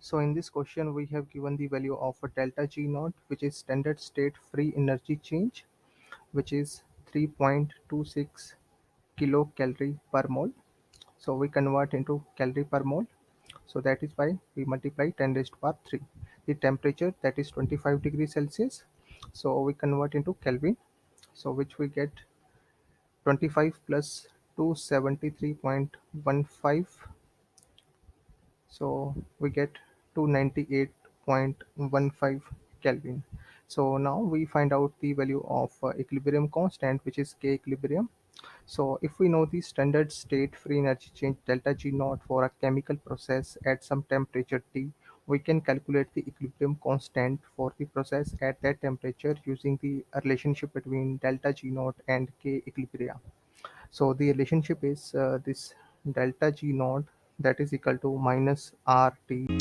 So in this question, we have given the value of a delta G naught, which is standard state free energy change, which is 3.26 kilocalorie per mole. So we convert into calorie per mole. So that is why we multiply 10 raised to power 3. The temperature, that is 25 degrees Celsius. So we convert into Kelvin. So which we get 25 plus 273.15. So we get 298.15 Kelvin. So now we find out the value of equilibrium constant, which is K equilibrium. So if we know the standard state free energy change delta G naught for a chemical process at some temperature T, we can calculate the equilibrium constant for the process at that temperature using the relationship between delta G naught and K equilibria. So the relationship is this delta G naught, that is equal to minus RT